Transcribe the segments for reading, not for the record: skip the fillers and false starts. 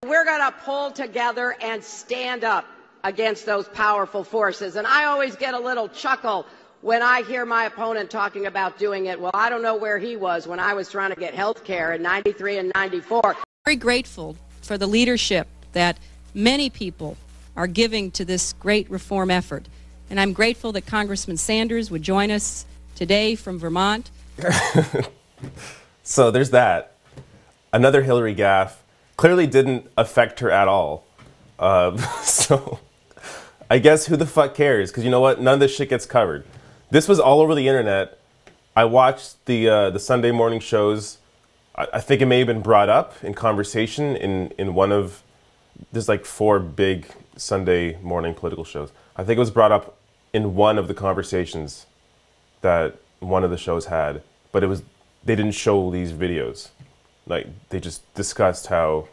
We're going to pull together and stand up against those powerful forces. And I always get a little chuckle when I hear my opponent talking about doing it. Well, I don't know where he was when I was trying to get health care in 93 and 94. Very grateful for the leadership that many people are giving to this great reform effort. And I'm grateful that Congressman Sanders would join us today from Vermont. So there's that. Another Hillary gaffe. Clearly didn't affect her at all. So I guess who the fuck cares? Because you know what? None of this shit gets covered. This was all over the internet. I watched the Sunday morning shows. I think it may have been brought up in conversation in one of, there's like 4 big Sunday morning political shows. I think it was brought up in one of the conversations that one of the shows had, but they didn't show these videos. Like, they just discussed how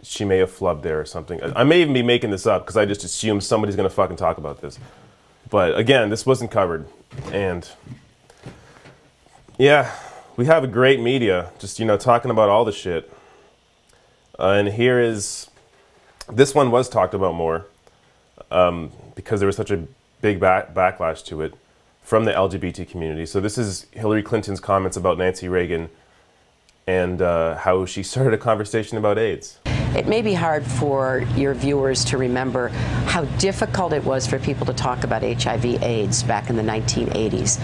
she may have flubbed there or something. I may even be making this up because I just assume somebody's going to fucking talk about this. But again, this wasn't covered. And yeah, we have a great media just, you know, talking about all the shit. And here is, this one was talked about more because there was such a big backlash to it from the LGBT community. So this is Hillary Clinton's comments about Nancy Reagan and how she started a conversation about AIDS. It may be hard for your viewers to remember how difficult it was for people to talk about HIV/AIDS back in the 1980s.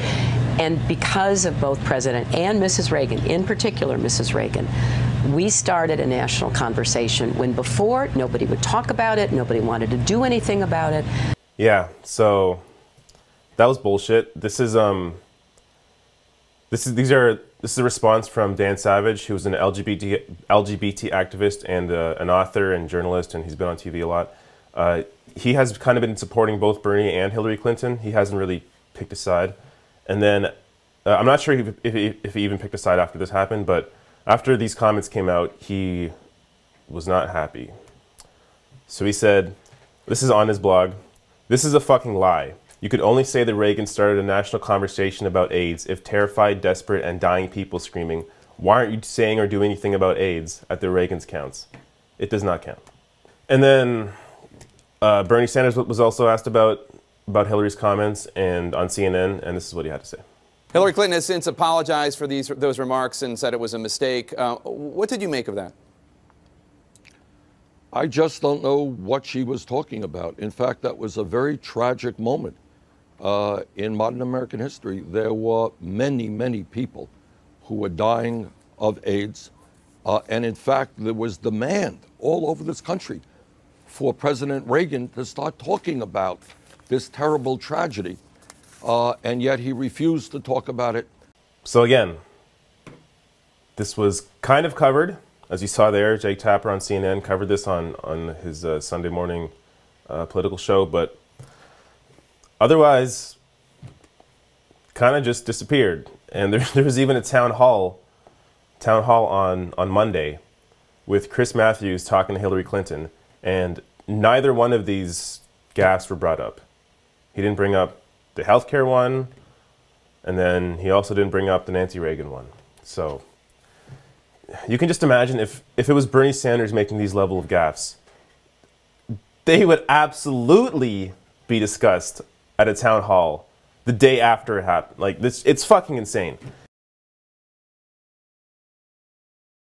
And because of both President and Mrs. Reagan, in particular Mrs. Reagan, we started a national conversation when before nobody would talk about it, nobody wanted to do anything about it. Yeah, so that was bullshit. This is a response from Dan Savage, who's an LGBT activist and an author and journalist, and he's been on TV a lot. He has kind of been supporting both Bernie and Hillary Clinton. He hasn't really picked a side. And then I'm not sure if he even picked a side after this happened, but after these comments came out, he was not happy. So he said, this is on his blog, "This is a fucking lie. You could only say that Reagan started a national conversation about AIDS if terrified, desperate, and dying people screaming, 'Why aren't you saying or doing anything about AIDS?' at the Reagans counts. It does not count." And then Bernie Sanders was also asked about Hillary's comments and on CNN, and this is what he had to say. Hillary Clinton has since apologized for those remarks and said it was a mistake. What did you make of that? I just don't know what she was talking about. In fact, that was a very tragic moment. In modern American history, there were many, many people who were dying of AIDS. And in fact, there was demand all over this country for President Reagan to start talking about this terrible tragedy. And yet he refused to talk about it. So again, this was kind of covered. As you saw there, Jake Tapper on CNN covered this on his Sunday morning political show, but otherwise, kind of just disappeared. And there was even a town hall on Monday with Chris Matthews talking to Hillary Clinton, and neither one of these gaffes were brought up. He didn't bring up the healthcare one, and then he also didn't bring up the Nancy Reagan one. So you can just imagine if it was Bernie Sanders making these level of gaffes, they would absolutely be discussed at a town hall the day after it happened. Like this, it's fucking insane.